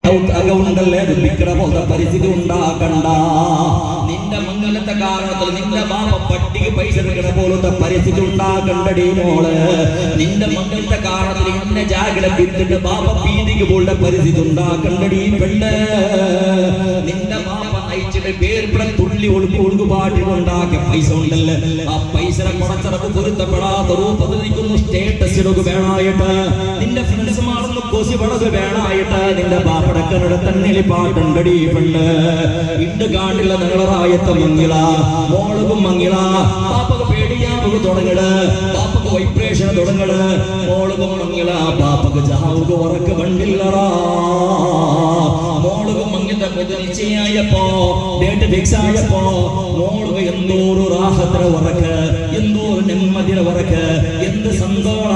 അകവുണ്ടല്ലേ ദുഃഖിക്കണ പോലത്തെ പരിസ്ഥിതി ഉണ്ടാക്കണ്ട. നിന്റെ മംഗലത്തെ കാരണത്തിൽ നിന്റെ ബാപ്പ പട്ടിക്ക് പൈസ എടുക്കണ പോലത്തെ പരിസ്ഥിതി ഉണ്ടാക്കണ്ടടി മോള്. നിന്റെ മംഗലത്തെ കാരണത്തിൽ ഇന്ന ജാഗ്രത വിട്ടിട്ട് ബാപ്പ പീതിക്ക് പോലുള്ള പരിസ്ഥിതി ഉണ്ടാക്കണ്ടടി പെണ്ണ്. നിന്റെ ബാപ്പ നയിച്ചിട്ട് പേർപ്പിട തുള്ളി ഒഴുകുപാട്ടിലുണ്ടാക്കിയ പൈസ ഉണ്ടല്ലേ, ആ പൈസ കുറച്ചറപ്പ് പൊരുത്തപ്പെടാത്ത രൂപത്തിൽ നിൽക്കുന്നു. സ്റ്റേറ്റസ് ഇടുക വേണായിട്ട്, നിന്റെ ഫ്രണ്ട്സ് മാറുന്നു കൊസി പടത് വേണായിട്ട്, നിന്റെ ബാപ്പടക്കനുടെ തന്നിൽ പാട്ടുണ്ടടി പെണ്ണ്. ഇണ്ട് കാണ്ടില്ല നിങ്ങളറായത്തെ മങ്ങിള മോളകും മങ്ങിള. ബാപ്പക്ക് പേടിയാവുക തുടങ്ങട്, ബാപ്പക്ക് വൈബ്രേഷൻ തുടങ്ങട്. മോളകും മങ്ങിള ബാപ്പക്ക് ജാവുക ഉറക്ക വണ്ടില്ലറാ. മോളകും മങ്ങിന്റെ നിശ്ചയായപ്പോ ഡേറ്റ് ഫിക്സ് ആയപ്പോ മോളുക എന്തോരു റാഹത്തിന് ഉറക്ക്, എന്തോരു നെമ്മതിയുടെ ഉറക്ക്, എന്ത് സന്തോള.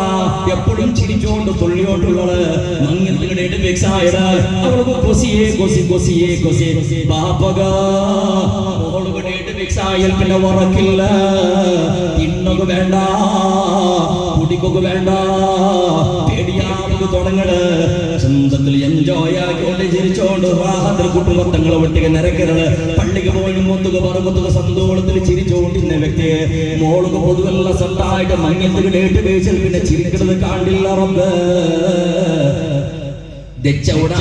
എപ്പോഴും ചിരിച്ചോണ്ട് തുള്ളിയോട്ടുള്ളത് മങ്ങിന്റെ ഡേറ്റ് ഫിക്സ് ആയത്. അവൾക്ക് കൊസിയേ കൊസി കൊസിയേ കൊസി ബാപ്പക മോളുക ഡേറ്റ് ഫിക്സ് ആയാൽ പിന്നെ ഉറക്കില്ല. തിന്നൊക്കെ വേണ്ട, കുടിക്കൊക്കെ വേണ്ട, പേടിയാവുക തുടങ്ങട്. സ്വന്തത്തിൽ എൻജോയ് ആക്കിക്കൊണ്ട് ചിരിച്ചോണ്ട് റാഹത്തിൽ കുടുംബത്തങ്ങളെ ഒട്ടിക്ക് നിരക്കരുത്. പള്ളിക്ക് പോയി മുത്തുക പറമ്പത്തുക സന്തോഷത്തിൽ ചിരിച്ചോണ്ടിരുന്ന വ്യക്തിയെ മോളുക പൊതുവെല്ലാം സ്വന്തമായിട്ട് മങ്ങിയത്തിൽ ഡേറ്റ് ബേസിൽ പിന്നെ ചിരിക്കുന്നത് കാണില്ല. റബ്ബ്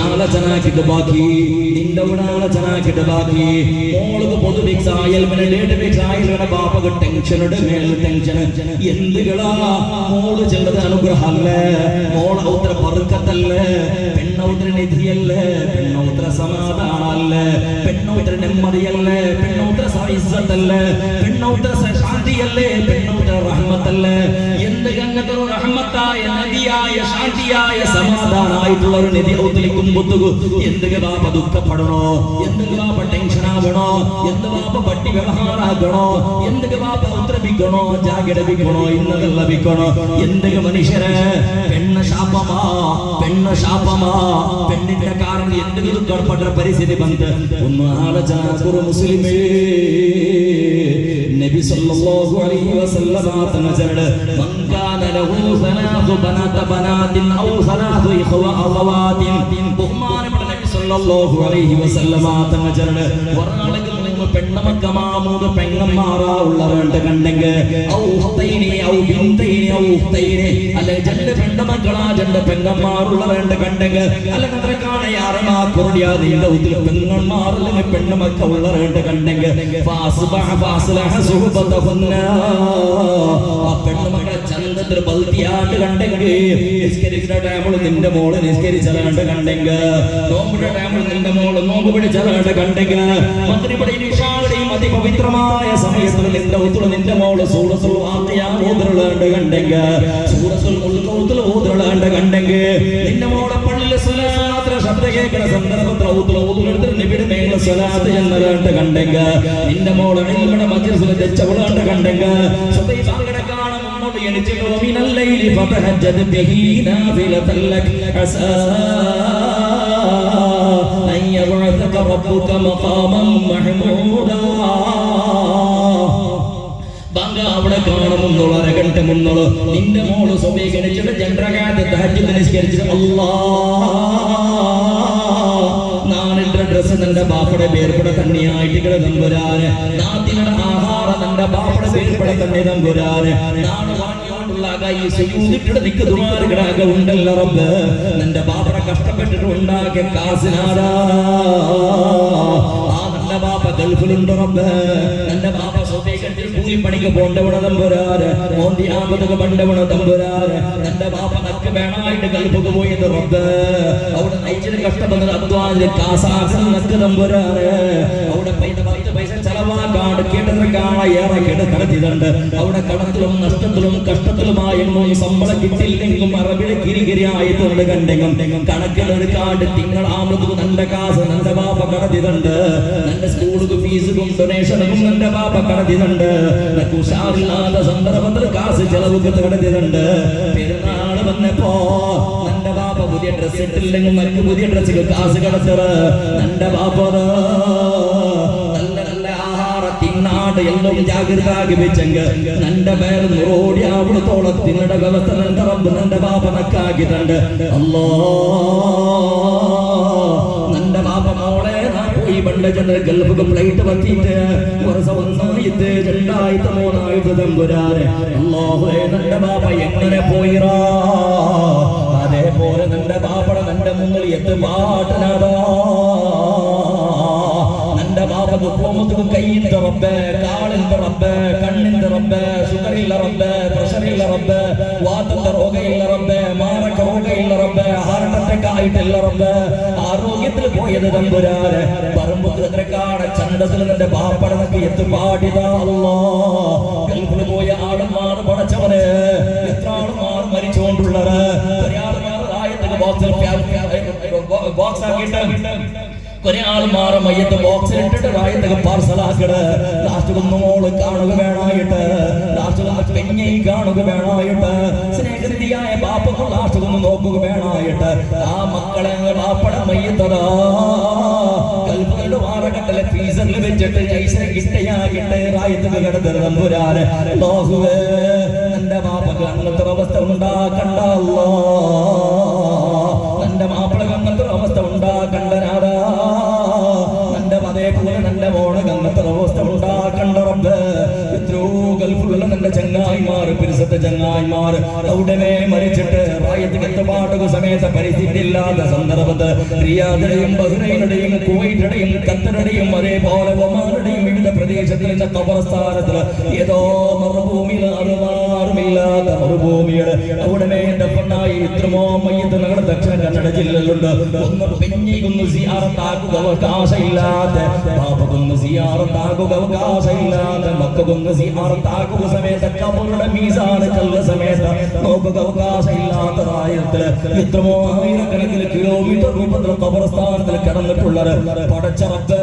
ആലോചനാക്കിട്ട് ബാക്കി, നിന്റെ ആലോചനാക്കിട്ട് ബാക്കി. മോൾക്ക് പൊതു ഫിക്സ് ആയാൽ പിന്നെ ഡേറ്റ് ഫിക്സ് ആയാലും ബാപ്പക്ക് ടെൻഷനുടെ മേൽ ടെൻഷൻ. എന്തുകളാ മോള് ചെല്ലത് അനുഗ്രഹല്ലേ, മോള ഉത്തര പറുക്കത്തല്ലേ, പെണ്ണൗത്ര നിധിയല്ലേ, പെണ്ണൗത്ര സമാധാനല്ലേ, പെണ്ണൗത്ര നെമ്മതിയല്ലേ, പെണ്ണൗത്ര സൈസത്തല്ലേ, പെണ്ണൗത്ര ശാന്തിയല്ലേ, പെണ്ണൗത്ര റഹ്മത്തല്ലേ. എന്ത് അങ്ങനത്തെ റഹ്മത്തായ നദിയായ ശാന്തിയായ സമാധാനമായിട്ടുള്ള ഒരു നിധി എന്തൊക്കെ ബാപ്പ ദുഃഖപ്പെടണോ, എന്തൊക്കെ ബാപ്പ ടെൻഷൻ ആവണോ, എന്ത് ബാപ്പ പട്ടി വ്യവഹാരാകണോ, എന്തൊക്കെ ബാപ്പ ഉത്തരവിക്കണോ, ജാഗ്രതവിക്കണോ, ഇന്നത് ലഭിക്കണോ. എന്തൊക്കെ മനുഷ്യരെ പെണ്ണ് ശാപമാ, പെണ്ണ് ശാപമാ, പെണ്ണിന്റെ കാരണം എന്തൊക്കെ ദുഃഖപ്പെട്ട പരിസ്ഥിതി ബന്ധ ഒന്ന് ആലോചന. മുസ്ലിമേ നബി സല്ലല്ലാഹു അലൈഹി വസല്ലം തനജറ മൻ കാന ലഹു സലാസു ബനാത ബനാതിൻ ഔ സലാസു ഇഖവ അഖവാതിൻ. ബഹുമാനപ്പെട്ട നബി സല്ലല്ലാഹു അലൈഹി വസല്ലം തനജറ ഒരാൾക്ക് പെണ്ണമക്കമാ മൂന്ന് പെങ്ങന്മാരാ ഉള്ളവരുടെ കണ്ടെങ്കിൽ ഔ ഹത്തൈനി ഔ ബിന്തൈനി ഔ ഉഖ്തൈനി, അല്ല രണ്ട് പെണ്ണമക്കളാ രണ്ട് പെങ്ങന്മാരുള്ളവരുടെ കണ്ടെങ്കിൽ അല്ലെങ്കിൽ അത്ര കാണയാറമാ കുറിയാ നിന്റെ ഉത്തിൽ പെങ്ങന്മാർ അല്ലെങ്കിൽ പെണ്ണമക്ക ഉള്ളവരുടെ കണ്ടെങ്കിൽ ഫാസ്ബഹ ഫാസ്ലഹ സുഹബതഹുന്ന, ആ പെണ്ണമക്കളെ ചന്തത്തിൽ ബൽത്തിയാട്ട് കണ്ടെങ്കിൽ നിസ്കരിക്കുന്ന ടൈമിൽ നിന്റെ മോള് നിസ്കരിച്ചലാണ്ട് കണ്ടെങ്കിൽ, നോമ്പുടെ ടൈമിൽ നിന്റെ മോള് നോമ്പ് പിടിച്ചലാണ്ട് കണ്ടെങ്കിൽ, മഗ്രിബിന്റെ ഇശായുടെയും അതിപവിത്രമായ സമയത്തിൽ നിന്റെ ഉത്തുള്ള നിന്റെ മോള് സൂറത്തുൽ വാഖിഅ ഓതുറലാണ്ട് കണ്ടെങ്കിൽ, സൂറത്തുൽ മുൽക്ക് ഓതുറലാണ്ട് കണ്ടെങ്കിൽ, നിന്റെ മോളെ പള്ളിയിൽ സ്വലാത്ത് ശബ്ദ കേൾക്കുന്ന സന്ദർഭത്തിൽ ഓതുറെടുത്ത് നബിയുടെ മേലെ സ്വലാത്ത് എന്നലാണ്ട് കണ്ടെങ്കിൽ, നിന്റെ മോളെ നിങ്ങളുടെ മജ്ലിസിൽ വെച്ചവളാണ്ട് കണ്ടെങ്കിൽ, സുബൈബാങ്കടെ കാണാൻ മുന്നോട്ട് എണിച്ചിട്ട് വമിനൽ ലൈലി ഫതഹജ്ജദ് ബിഹി നാഫിലതൻ ലക അസാ അൻ യബ്അസക റബ്ബുക മഖാമൻ മഹ്മൂദാ. ബാങ്ക അവിടെ കാണുമെന്നുള്ള അരകണ്ട മുന്നോള് നിന്റെ മോള് സ്വീകരിച്ചിട്ട് ജൻറകാത്ത് തഹജ്ജുദ് നിസ്കരിച്ചിട്ട് അല്ലാഹ് നാണിന്റെ ഡ്രസ്സ് നിന്റെ ബാപ്പയുടെ പേർപ്പെടെ തന്നെയായിട്ട് ഇവിടെ നമ്പുരാന്, നാട്ടിലുള്ള ആഹാരം നിന്റെ ബാപ്പയുടെ പേർപ്പെടെ തന്നെ നമ്പുരാന്, നാട് വാങ്ങിയോണ്ടുള്ള ഈ സുയൂതിട്ട് നിൽക്കുമാറുകളാകെ ഉണ്ടല്ലോ റബ്ബ്. നിന്റെ ബാപ്പയുടെ കഷ്ടപ്പെട്ടിട്ട് ഉണ്ടാക്കിയ കാസിനാരാ, ആ നിന്റെ ബാപ്പ ഗൾഫിലുണ്ട് റബ്ബ്. നിന്റെ ബാപ്പ സ്വദേശത്തിൽ കൂലിപ്പണിക്ക് പോണ്ടവണ തമ്പുരാന്, മോന്തി ആപത്തൊക്കെ പണ്ടവണ തമ്പുരാന്. നിന്റെ ബാപ്പ നക്ക് വേണമായിട്ട് ഗൾഫൊക്കെ പോയത് റബ്ബ്. അവിടെ നയിച്ചിട്ട് കഷ്ടപ്പെടുന്നത് അധ്വാനിച്ച് കാസാക്കണം നക്ക് തമ്പുരാന്. അവിടെ 10 പൈസ ചെലവാക്കാണ്ട് കേട്ടത്ര കാണാൻ ഏറെ കേട്ട് കടത്തിയതുണ്ട്. അവിടെ കടത്തിലും നഷ്ടത്തിലും കഷ്ടത്തിലുമായെന്നും ശമ്പളം കിട്ടിയില്ലെങ്കിലും അറബിയുടെ കിരികിരിയായിട്ടുണ്ട് കണ്ടെങ്കും കണക്കിലെടുക്കാണ്ട് തിങ്കളാമത് നല്ല കാസ് നിന്റെ ബാപ്പ കടത്തിയതുണ്ട്. നിന്റെ സ്കൂളുക്ക് ഫീസും ഡൊണേഷനും നിന്റെ ബാപ്പ കടത്തിയതുണ്ട്. ഉഷാറില്ലാത്ത സന്ദർഭത്തിൽ കാസ് ചെലവുക്ക് കടത്തിയതുണ്ട്. പെരുന്നാൾ വന്നപ്പോ നിന്റെ ബാപ്പ പുതിയ ഡ്രസ് ഇട്ടില്ലെങ്കിൽ മറ്റു പുതിയ ഡ്രസ്സുകൾ കാസ് കടത്തറ. നിന്റെ ബാപ്പ തിന്നാട് എല്ലാം ജാഗ്രതാക്കി വെച്ചെങ്ക നിന്റെ പേര് നിറോടി അവിടത്തോളം തിന്നയുടെ വ്യവസ്ഥ നിന്റെ റബ്ബ് നിന്റെ ബാപ്പ നക്കാക്കിട്ടുണ്ട്. അല്ലാഹ് പ്രിയപ്പെട്ട ജനറൽ ഗൾഫ് ഫ്ലൈറ്റ് വത്തിയിട്ട് ഒന്നായിട്ട് രണ്ടായിട്ട് മൂന്നായിട്ട് തമ്പുരാനെ അല്ലാഹുവേ നിന്റെ ബാപ്പ എങ്ങനെ പോയിറാ അതേപോലെ നിന്റെ ബാപ്പട നിന്റെ മുന്നിൽ എത്തുപാട്ടനാടാ നിന്റെ ബാപ്പക്ക് പോമത്തുക്ക് കൈയിന്റെ റബ്ബേ കാളിന്റെ റബ്ബേ കണ്ണിന്റെ റബ്ബേ ഷുഗറില്ല റബ്ബേ പ്രഷറില്ല റബ്ബേ വാതന്റെ രോഗയില്ല റബ്ബേ മാരക രോഗയില്ല റബ്ബേ ഹാർട്ട് അറ്റാക്ക് ആയിട്ടില്ല റബ്ബേ ആരോഗ്യത്തിൽ പോയത് തമ്പുരാനെ പറമ്പുത്രക്കാട ചണ്ടത്തിൽ നിന്റെ ബാപ്പട നിനക്ക് എത്തുപാടിതാ അല്ലാഹ് ഗൾഫിൽ പോയ ആളുമാർ പടച്ചവനെ എത്ര ആളുമാർ മരിച്ചുകൊണ്ടുള്ളത് ബോക്സ് ആക്കിയിട്ട് കുറെ ആൾ മാറും മയ്യത്ത് ബോക്സിൽ ഇട്ടിട്ട് റായത്തൊക്കെ പാർസലാക്കിട് ലാസ്റ്റ് ഒന്ന് മോള് കാണുക വേണമായിട്ട് ലാസ്റ്റ് ഒന്ന് പെഞ്ഞൈ കാണുക വേണമായിട്ട് സ്നേഹനിധിയായ ബാപ്പകൾ ലാസ്റ്റ് ഒന്ന് നോക്കുക വേണമായിട്ട് ആ മക്കളെ ബാപ്പട മയ്യത്തതാ കൽപ്പകളുടെ വാറകട്ടലെ ഫ്രീസറിൽ വെച്ചിട്ട് ജൈസനെ കിട്ടയാകിട്ട് റായത്തൊക്കെ കിടന്നത് തമ്പുരാന് ലോഹുവേ എന്റെ ബാപ്പക്ക് അങ്ങനത്തെ അവസ്ഥ ഉണ്ടാക്കണ്ട നിന്റെ മാപ്പിളക്ക് അങ്ങനത്തെ അവസ്ഥ ഉണ്ടാക്കണ്ടനാടാ നിന്റെ അതേപോലെ നിന്റെ മോള് അങ്ങനത്തെ അവസ്ഥ ഉണ്ടാക്കണ്ട റബ്ബ് എത്രയോ ഗൾഫുള്ള നിന്റെ ചങ്ങായിമാർ പിരിസത്തെ ചങ്ങായിമാർ അവിടമേ മരിച്ചിട്ട് റായത്ത് എത്തുപാട്ടുക സമയത്ത് പരിസ്ഥിതി ഇല്ലാത്ത സന്ദർഭത്ത് റിയാദിന്റെയും ബഹ്റൈനുടെയും കുവൈറ്റിന്റെയും ഖത്തറുടെയും അതേപോലെ ഒമാനുടെയും വിവിധ പ്രദേശത്തിൽ നിന്ന് ഖബർസ്ഥാനത്തിൽ ഏതോ മറുഭൂമിയിൽ ആറുമാറുമില്ലാത്ത മറുഭൂമികൾ അവിടമേ എന്റെ പൊണ്ണായി ഇത്രമോ മയ്യത്ത് ഞങ്ങളുടെ ദക്ഷിണ കന്നഡ ജില്ലയിലുണ്ട് ഒന്ന് പെഞ്ഞിക്കൊന്ന് സിയാറത്താക്കുക അവകാശമില്ലാത്ത പാപകൊന്ന് സിയാറത്താക്കുക അവകാശമില്ലാത്ത മക്കൊന്ന് സിയാറത്താക്കുക സമയത്ത് കബറുടെ മീസാണ് കല്ല സമയത്ത് നോക്കുക അവകാശമില്ലാത്ത റായത്തില് എത്രമോ ആയിരക്കണക്കിന് കിലോമീറ്റർ രൂപത്തിൽ ഖബർസ്ഥാനത്തിൽ കിടന്നിട്ടുള്ളത് പടച്ച റബ്ബേ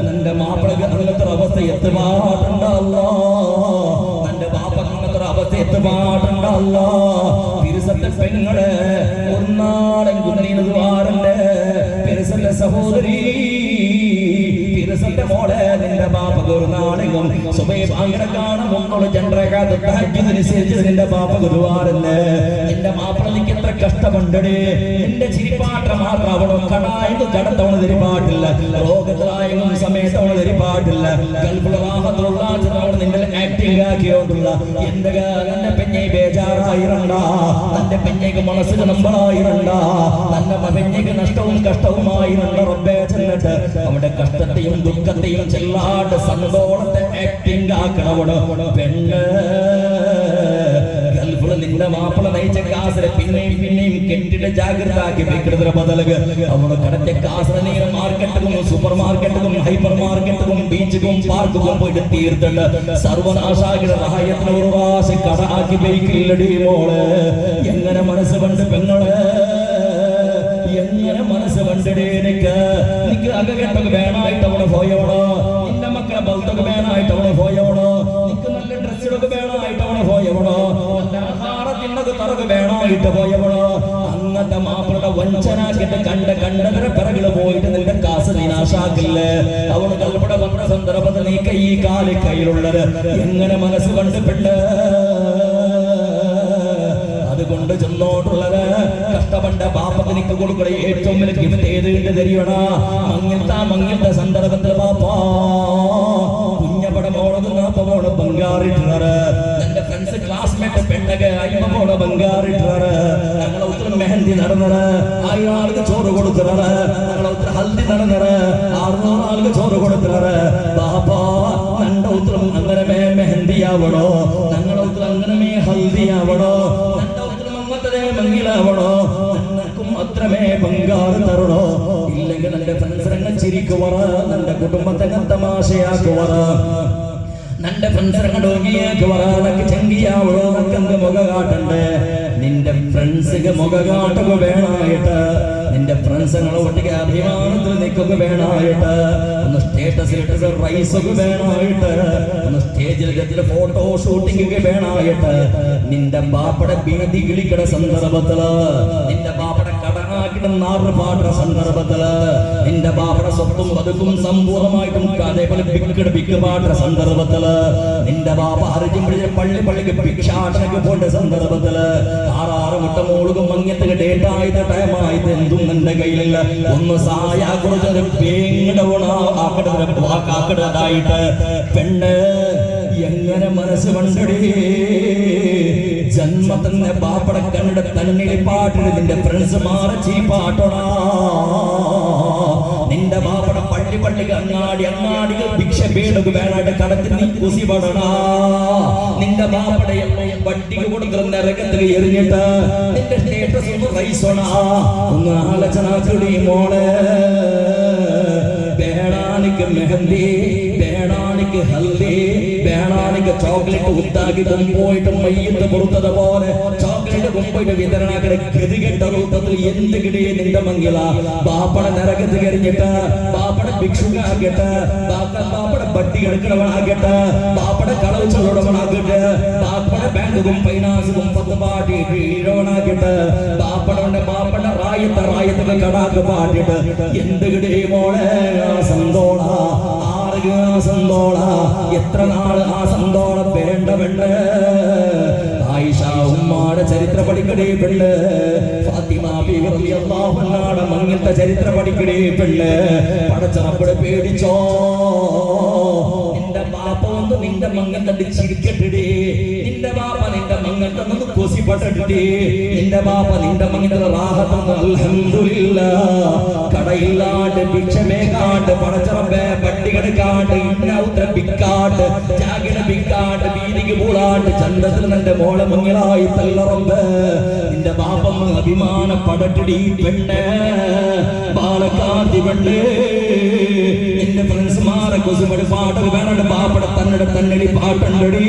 നിന്റെ മാപ്പിളക്ക് അങ്ങനത്തെ അവസ്ഥ എത്തുപാടുണ്ടല്ലോ നിന്റെ ബാപ്പക്ക് അങ്ങനത്തെ അവസ്ഥ എത്തുപാടുണ്ടല്ലോ പിരിസത്തെ പെങ്ങളെ ഒന്നാളും കുന്നീനത് വാറല്ലേ പിരിസന്റെ സഹോദരി പിരിസന്റെ മോളെ നിന്റെ ബാപ്പക്ക് ഒരു നാളെയും സുബൈബ് അങ്ങനെ കാണാൻ മുന്നോട്ട് ജനറേക്കാത്തനുസരിച്ച് നിന്റെ ബാപ്പക്ക് ഒരു വാറല്ലേ നിന്റെ മാപ്പിളക്ക് എത്ര കഷ്ടമുണ്ടേ നിന്റെ ചിരിപ്പാട്ട മാത്രം അവളും കടായെന്ന് കടത്തവണ തിരിപ്പാട്ടില്ല രോഗത്തിലായെങ്കിലും സമയത്ത് അവള് തിരിപ്പാട്ടില്ല കൽപ്പുളവാഹത്തിലുള്ള നിന്റെ ആക്ടിംഗ് ആക്കിയോണ്ടുള്ള എന്റെ പെഞ്ഞെ ബേജാറായിരണ്ട തന്റെ പെഞ്ഞയ്ക്ക് മനസ്സിന് നമ്പളായിരണ്ട തന്റെ പെഞ്ഞയ്ക്ക് നഷ്ടവും കഷ്ടവുമായിരണ്ട റബ്ബേ ചെന്നിട്ട് അവിടെ കഷ്ടത്തെയും ദുഃഖത്തെയും ചെല്ലാണ്ട് സന്തോഷത്തെ ആക്ടിംഗ് ആക്കണവണ് പെണ്ണ് ഗൾഫിൽ നിന്റെ മാപ്പിള നയിച്ച കാസരെ പിന്നെയും കെട്ടിട്ട് ജാഗ്രത ആക്കി വെക്കുന്നതിന് ബദലക അവള് കടത്തെ കാസര നീര മാർക്കറ്റും സൂപ്പർ മാർക്കറ്റും ഹൈപ്പർ മാർക്കറ്റും ബീച്ചും പാർക്കും പോയിട്ട് തീർത്തിട്ട് സർവനാശാകിട സഹായത്തിന് ഒരു പ്രാവശ്യം കട ആക്കി വെയ്ക്കില്ലടി മോള് എങ്ങനെ മനസ്സ് കണ്ട് പെങ്ങള് എങ്ങനെ മനസ്സ് കണ്ടടേ നിനക്ക് അകകെട്ടൊക്കെ വേണമായിട്ട് അവള് പോയവളോ നിന്റെ മക്കളെ ബൽത്തൊക്കെ വേണമായിട്ട് അവള് പോയവളോ നിനക്ക് നല്ല ഡ്രസ്സുകളൊക്കെ വേണമായിട്ട് അവള് പോയവളോ നല്ല ആഹാരത്തിനൊക്കെ തറക്ക് വേണമായിട്ട് പോയവളോ അങ്ങനത്തെ മാപ്പിളുടെ വഞ്ചനാക്കിട്ട് കണ്ടവരെ പിറകില് പോയിട്ട് നിന്റെ കാസ് നീ നാശാക്കില്ലേ അവള് കൽപ്പടെ വന്ന സന്ദർഭത്തിൽ നീ കൈ കാല് കയ്യിലുള്ളത് എങ്ങനെ മനസ്സ് കണ്ടുപിണ്ട് അതുകൊണ്ട് ചെന്നോട്ടുള്ളത് കഷ്ടപ്പെട്ട ബാപ്പക്ക് നിക്ക് കൊടുക്കണ ഏറ്റവും വലിയ ഗിഫ്റ്റ് ഏതുകൊണ്ട് തരികണ മങ്ങിലത്തെ സന്ദർഭത്തിൽ ബാപ്പാ കുഞ്ഞപ്പട മോളത് നാപ്പമോള് ബംഗാറിട്ടാറ് എന്റെ ഫ്രണ്ട്സ് ക്ലാസ്മേറ്റ് പെണ്ണൊക്കെ അയ്യമോള് ബംഗാറിട്ടാറ് ഞങ്ങളെ ഉത്തരം മെഹന്തി നടന്നത് 1000 ആൾക്ക് ചോറ് കൊടുത്തിറാറ് ഞങ്ങളെ ഉത്തരം ഹൽദി നടന്നത് 600 ആൾക്ക് ചോറ് കൊടുത്തിറാറ് ബാപ്പാ ഞങ്ങളുടെ ഉത്തരം അങ്ങനെ മെഹന്തി ആവണോ ഞങ്ങളെ ഉത്തരം അങ്ങനെ ഹൽദി ആവണോ മങ്ങിലാവണോ നിനക്കും അത്രമേ ബംഗാറ് തരണോ ഇല്ലെങ്കിൽ നിന്റെ ഫ്രണ്ട്സിനെ ചിരിക്കുവറ നിന്റെ കുടുംബത്തെ തമാശയാക്കുവറ നിന്റെ ഫ്രണ്ട്സിനെ ഡോങ്ങിയാക്കുവറ നിനക്ക് ചെങ്കിയാവണോ നിനക്ക് മുഖ കാട്ടണ്ടേ നിന്റെ ഫ്രണ്ട്സിന് മുഖ കാട്ടുക വേണമായിട്ട് നിന്റെ ഫ്രണ്ട്സുകളെ ഒട്ടിക്ക് അഭിമാനത്തിൽ നിൽക്കുക വേണമായിട്ട് ഒന്ന് സ്റ്റേറ്റസിലിട്ട് റൈസൊക്കെ വേണമായിട്ട് ഒന്ന് സ്റ്റേജിൽ ഫോട്ടോ ഷൂട്ടിംഗ് വേണമായിട്ട് നിന്റെ ബാപ്പടെ ബീതി കിളിക്കട സന്ദർഭത്തില് നിന്റെ ബാപ്പടെ കട കിടന്ന ആർഭാട സന്ദർഭത്തില് നിന്റെ ബാപ്പയുടെ സ്വത്തും പതുക്കും സമ്പൂർണ്ണമായിട്ടും അതേപോലെ ഭിക്ഷപാട്ട സന്ദർഭത്തില് നിന്റെ ബാപ്പ അർജുൻ പള്ളിക്ക് ഭിക്ഷാടനക്ക് പോണ്ട സന്ദർഭത്തില് 6 മുട്ട മോളുകും മങ്ങത്ത് ഡേറ്റായത് ടൈമായത് എന്തും നിന്റെ കയ്യിലില്ല ഒന്ന് സായ കുറച്ചൊരു വാക്കാക്കടതായിട്ട് പെണ്ണ് എങ്ങനെ മനസ്സ് കണ്ടടി ജന്മത്തിന്റെ ബാപ്പട കണ്ട തന്നിൽ പാട്ടിന് നിന്റെ ഫ്രണ്ട്സ് മാറച്ചി പാട്ടോടാ നിന്റെ ബാപ്പട പള്ളിക്ക് അങ്ങാടി ഭിക്ഷ വീടുക വേണായിട്ട് കടത്തിൽ നീ കുസി പടണാ നിന്റെ ബാപ്പടെ വട്ടിക്ക് കൊടുക്കുന്ന നരകത്തിൽ എറിഞ്ഞിട്ട് നിന്റെ സ്റ്റേറ്റസ് ഒന്ന് റൈസോണാ ഒന്ന് ആലോചനാക്കൂടി മോളെ ബേടാനിക്ക് മെഹന്തി ബേടാനിക്ക് ഹൽദി ബേടാനിക്ക് ചോക്ലേറ്റ് ഉത്താക്കി കൊണ്ടുപോയിട്ട് മയ്യത്ത് പുറത്തത് പോലെ ചോക്ലേറ്റ് കൊണ്ടുപോയിട്ട് വിതരണാക്കട ഗതികെട്ട റൂപത്തിൽ എന്ത് കിടിയെ നിന്റെ മംഗള ബാപ്പട നരകത്ത് കരിഞ്ഞിട്ട് ബാപ്പട ഭിക്ഷുകാക്കിട്ട് ബാപ്പട ബട്ടി എടുക്കണവനാക്കിട്ട് ബാപ്പട കളവ് ചൊല്ലണവനാക്കിട്ട് ബാപ്പട ബാങ്കും ഫൈനാൻസും 10 പാട്ടി ഇഴവനാക്കിട്ട് ബാപ്പട റായത്ത് കടാക്ക് പാട്ടിട്ട് എന്ത് കിടിയെ മോളെ സന്തോള സന്തോള എത്ര നാൾ ആ സന്തോള വേണ്ട പെണ്ണ് ആയിഷ ഉമ്മാടെ ചരിത്ര പഠിക്കടേ പെണ്ണ് ഫാത്തിമ ബീവി റളിയല്ലാഹു അൻഹാടെ മങ്ങത്തെ ചരിത്ര പഠിക്കടേ പെണ്ണ് പടച്ചറപ്പടെ പേടിച്ചോ നിന്റെ ബാപ്പ ഒന്ന് നിന്റെ മങ്ങത്തടിച്ചിരിക്കട്ടെ നിന്റെ ബാപ്പ നിന്റെ മങ്ങത്തൊന്ന് കൊസിപ്പട്ടെ നിന്റെ ബാപ്പ നിന്റെ മങ്ങത്തെ റാഹത്തൊന്ന് അൽഹംദുലില്ലാഹ് കടയില്ലാണ്ട് ഭിക്ഷമേകാണ്ട് പടച്ചറപ്പേ പട്ടികെടുക്കാണ്ട് ഇന്നൗത്ര ബിക്കാണ്ട് ജാഗിന ബിക്കാണ്ട് വീതിക്ക് പൂളാണ്ട് ചന്തത്തിൽ നിന്റെ മോളെ മങ്ങളായി തല്ലറമ്പ് നിന്റെ ബാപ്പമ്മ അഭിമാനപ്പെടട്ടടി പെണ്ണ് ബാലക്കാതി പെണ്ണ് നിന്റെ ഫ്രണ്ട്സ്മാരെ കൊസുപടി പാട്ട് വേണ്ട ബാപ്പട തന്നടി പാട്ടുണ്ടടി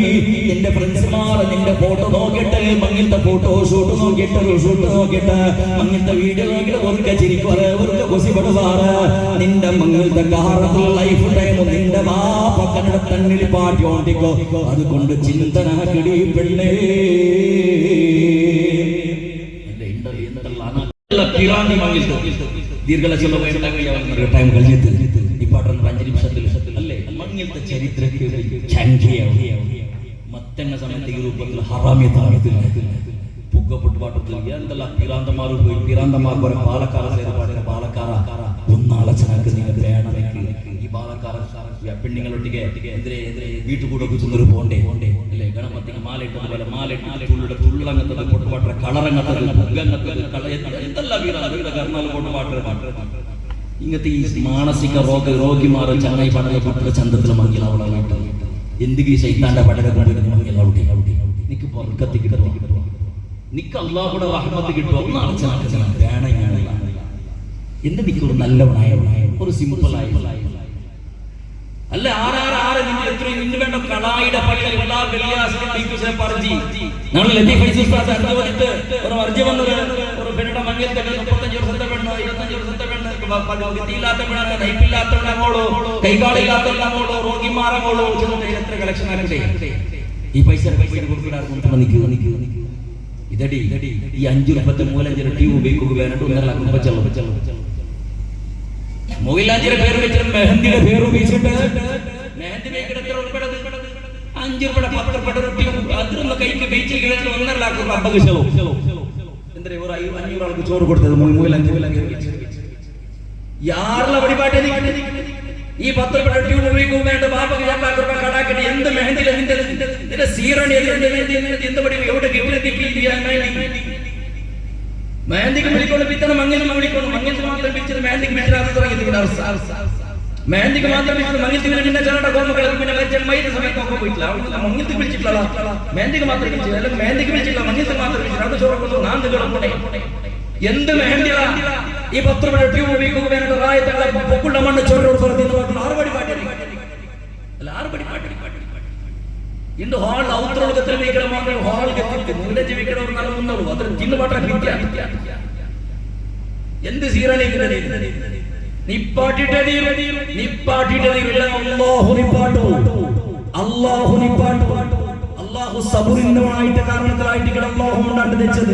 നിന്റെ ഫ്രണ്ട്സ്മാരെ നിന്റെ ഫോട്ടോ നോക്കിയിട്ട് മങ്ങിലത്തെ ഫോട്ടോ ഷൂട്ട് നോക്കിയിട്ട് മങ്ങിലത്തെ വീഡിയോ നോക്കിയിട്ട് ഒരുക്ക ചിരിക്കുവാറ് ഒരുക്ക കൊസിപടുവാറ് നിന്റെ മങ്ങിലത്തെ കാറത്തിൽ ലൈഫ് ടൈം നിന്റെ ബാപ്പ കന്നഡ തന്നടി പാട്ടി ഓണ്ടിക്കോ അതുകൊണ്ട് ചിന്തനാക്കിടി പെണ്ണേ ടൈം കഴിഞ്ഞിട്ട് ഈ പാട്ടൊന്ന് 5 നിമിഷത്തിൽ അല്ലേ മങ്ങിലത്തെ ചരിത്രത്തിൽ മത്തങ്ങ സമയത്ത് ഈ രൂപത്തിൽ ഹറാമിയത്താണ് പുകപ്പെട്ട് പാട്ടത്തിൽ എന്തെല്ലാം പീറാന്തമാർ പോയി പീറാന്തമാർക്ക് ഒരു പാലക്കാര ചെയ്ത് പാടുന്ന പാലക്കാര ഒന്നാളച്ചനാക്ക് നിങ്ങൾ വേണമെങ്കിൽ ഈ പാലക്കാര പെണ്ണുങ്ങളൊട്ടിക്ക് എതിരെ വീട്ടുകൂടൊക്കെ ചെന്നൊരു പോണ്ടേ അല്ലേ ഗണപതിക്ക് മാലിട്ടതുപോലെ മാലിട്ട് തുള്ളങ്ങത്തത് പൊട്ടുപാട്ട കളറങ്ങത്തത് പുകങ്ങത്തത് എന്തെല്ലാം വീര കർണാൽ പൊട്ടുപാട്ട് ഇങ്ങനത്തെ ഈ മാനസിക രോഗിമാർ ചങ്ങായി പഠന കുട്ടിയുടെ ചന്തത്തിൽ മങ്ങിൽ അവളായിട്ട് എന്തിക്ക് ഈ ശൈത്താന്റെ പഠന മങ്ങിൽ ഔട്ടി നിക്ക് പൊറുക്കത്തി കിട്ടും നിക്ക് അള്ളാഹുടെ റഹ്മത്ത് കിട്ടും ഒന്ന് അടച്ചാൽ വേണ എന്ത് നിക്കൊരു നല്ലവനായ ഒരു സിമ്പിളായ അല്ല ആരാറ് നിങ്ങൾ എത്രയും ഇന്ന് വേണ്ട കളായിയുടെ പള്ളിയിൽ എല്ലാ വെള്ളിയാഴ്ച പറഞ്ഞി നമ്മൾ ഒരു അർജി വന്നത് ഒരു പെണ്ണുടെ മങ്ങിയത്തെ 35 വർഷത്തെ പെണ്ണ് 25 വർഷത്തെ പെണ്ണ് ഗതിയില്ലാത്ത പെണ്ണാണ് നയിപ്പില്ലാത്ത മോളോ കൈകാളില്ലാത്ത മോളോ രോഗിമാരെ മോളോ എത്ര കളക്ഷൻ ആക്കട്ടെ ഈ പൈസ ഇതടി ഈ 5 രൂപത്തെ മൂലഞ്ചര ട്യൂബ് ഉപയോഗിക്കുക വേണ്ടിട്ട് 1.5 ലക്ഷം രൂപ ചെലവ് മൊയിലാഞ്ചിയുടെ പേര് വെച്ചിട്ട് മെഹന്തിയുടെ പേര് ഉപയോഗിച്ചിട്ട് മെഹന്തി മേക്കിട്ട് എത്ര ഉൾപ്പെടുന്നത് 5 രൂപ 10 രൂപ ട്യൂബ് അതിലൊന്ന് കൈക്ക് ബീച്ച് 1.5 ലക്ഷം രൂപ അമ്പത് ചെലവ് എന്താ ഒരു 500 ആൾക്ക് ചോറ് കൊടുത്തത് മൊയിലാഞ്ചി യാറുള്ള വഴിപാട്ടെ ഈ 10 രൂപ ട്യൂബ് ഉപയോഗിക്കും വേണ്ട ബാപ്പക്ക് 2 ലക്ഷം രൂപ കടാക്കിട്ട് എന്ത് മെഹന്തിയിലെ നിന്റെ സീറണി എന്ത് പടി എവിടെ മെഹന്തിക്ക് വിളിക്കൊണ്ട് പിത്തണം മങ്ങിലും വിളിക്കണം മങ്ങിൽ മാത്രം പിടിച്ചത് മെഹന്തിക്ക് വിളിച്ചാൽ മെഹന്തിക്ക് മാത്രം വിളിച്ചത് മങ്ങിൽ പിന്നെ ചിലരുടെ കോമകൾ പിന്നെ മൈന്റെ സമയത്തൊക്കെ പോയിട്ടില്ല അവിടെ മങ്ങിൽ വിളിച്ചിട്ടുള്ള മെഹന്തിക്ക് മാത്രം വിളിച്ചത് അല്ലെങ്കിൽ മെഹന്തിക്ക് വിളിച്ചില്ല മങ്ങിൽ മാത്രം വിളിച്ചത് അവിടെ ചോറ് നാന്തുകളെ എന്ത് മെഹന്തിയാ ഈ 10 രൂപ ട്യൂബ് ഉപയോഗിക്കുക വേണ്ട റായത്തുള്ള പൊക്കുള്ള മണ്ണ് ചോറോട് പറഞ്ഞു ആറുപടി പാട്ടി അല്ല 6 പടി പാട്ടി ಇಂದು ಹಾಲ್ ಔತ್ರೊಳಗತ್ರ ವಿಕರ ಮಾತ್ರ ಹಾಲ್ ಗೆ ಮುಲ್ಲಜಿ ವಿಕರವರು ನಾನು ಮುನ್ನರು ಅದರ ತಿನ್ನು ಮಾತ್ರ ವಿದ್ಯಾ ಎಂದು ಸೀರಣಿಗೆ ನಿಪ್ಪಾಟಿಟದೀರು ಅಲ್ಲಾಹು ನಿಪಾಟು ಅಲ್ಲಾಹು അള്ളാഹു സബുറിന്നമായിട്ട് കാരണത്തിലായിട്ട് അള്ളാഹു കൊണ്ടാണ്ട് വെച്ചത്.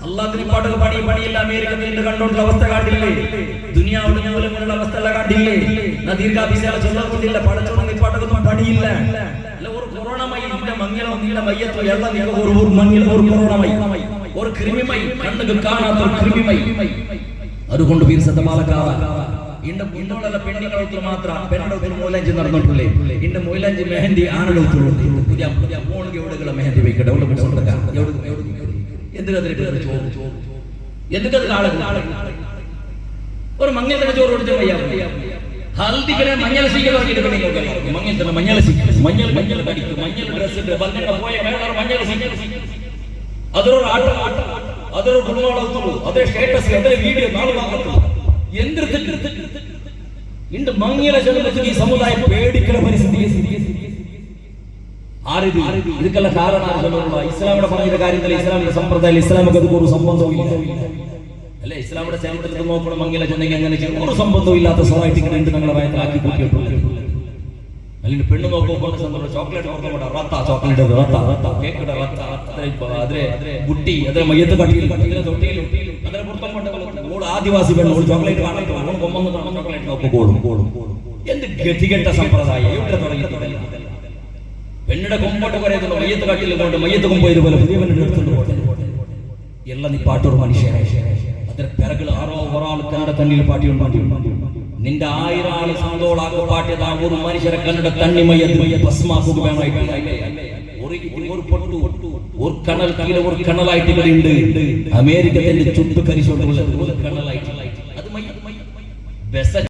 അള്ളാഹുവിന് പാട്ടുകൾ പണിയില്ല. അമേരിക്ക നീണ്ട് കണ്ടോണ്ടുള്ള അവസ്ഥ കാട്ടില്ലേ? ദുനിയാവുടെ മൂലമുള്ള അവസ്ഥ എല്ലാം കാട്ടില്ലേ? ദീർഘാഭിസാല ചൊല്ലില്ല. പടച്ചോളം ഈ പാട്ടൊന്നും പണിയില്ല. അല്ല ഒരു കൊറോണമായി ഇതിന്റെ മങ്ങലോ നീണ്ട മയ്യത്തോ എല്ലാം ഒരു മങ്ങിൽ ഒരു കൊറോണമായി ഒരു കൃമിമൈ കണ്ണുകൾ കാണാത്ത ഒരു കൃമിമൈ. അതുകൊണ്ട് വീർസത്തമാലക്കാവ ഇന്റെ മുന്നോടുള്ള പെണ്ണികളൊത്തു മാത്രം പെണ്ണൊത്തു മൊയിലാഞ്ചി നടന്നിട്ടില്ലേ? ഇന്റെ മൊയിലാഞ്ചി മെഹന്തി ആണൊത്തുള്ളൂ. പുതിയ പുതിയ മോളുകൾ എവിടെയുള്ള മെഹന്തി വെക്കട്ടെ? എന്തൊക്കെ ഒരു മഞ്ഞത്തിന്റെ ചോറ് കൊടുത്ത ഹൽദികളെ മഞ്ഞൾ സീക്ക മഞ്ഞൾ കടിക്കും, മഞ്ഞൾ ഡ്രസ് പോയ മഞ്ഞൾ അതൊരു ആട്ടം, അതൊരു കുടുംബത്തുള്ളൂ, അതേ സ്റ്റാറ്റസ്, അതേ വീഡിയോ നാളെ എന്ത് മങ്ങിയ ഈ സമുദായം പേടിക്കുന്ന പരിസ്ഥിതി. ഇതൊക്കെയുള്ള കാരണം ഇസ്ലാമിയുടെ പറഞ്ഞ കാര്യത്തിൽ ഇസ്ലാമിന്റെ സമ്പ്രദായം ഇസ്ലാമിക്ക് അത് ഒരു സംബന്ധവും ഇല്ല അല്ലെ. ഇസ്ലാമിയുടെ ചരിത്രത്തിൽ നോക്കണം, മങ്ങില ചെന്നെങ്കിൽ അങ്ങനെ ഒരു സംബന്ധവും ഇല്ലാത്ത സൊസൈറ്റി ഞങ്ങളെ വയറ്റിലാക്കി കൂട്ടിയിട്ടുണ്ട്. അല്ലെങ്കിൽ പെണ്ണ് നോക്കുമ്പോൾ ചോക്ലേറ്റ് ബുട്ടി അതിലെ മയ്യത്ത് കട്ടിയിൽ തൊട്ടിയിലും അതിനെ പുറത്തും കൊണ്ട് ആദിവാസി പെണ്ണ് ചോക്ലേറ്റ് കാണാൻ ചോക്ലേറ്റ് നോക്കും. എന്ത് ഗതികെട്ട സമ്പ്രദായം എവിടെ തുടങ്ങി? പെണ്ണിടെ കൊമ്പോട്ട് പറയുന്നത് മയ്യത്ത് കട്ടിൽ കൊണ്ട് മയ്യത്ത് കൊമ്പോ ഇതുപോലെ പുതിയ പെണ്ണിന്റെ എടുത്തുകൊണ്ട് പോകട്ടെ. എല്ലാം നീ പാട്ടൊരു മനുഷ്യനെ അതിന്റെ പിറകിൽ ആറോ ഒരാൾ കന്നഡ തണ്ണിയിൽ പാട്ടിയുണ്ടാക്കി നിന്റെ 1000 ആള് സന്തോളാക്കി പാട്ടിയതാ ഒരു മനുഷ്യരെ കന്നഡ തണ്ണിമയ്യ ഭസ്മാക്കുക വേണമായിട്ട് ഒരു കണൽ കീഴ ഒരു കണലായിട്ട് ഇവിടെ ഉണ്ട്. അമേരിക്കത്തിന്റെ ചുട്ടു കരിച്ചുകൊണ്ടുള്ള കണലായിട്ട് അത്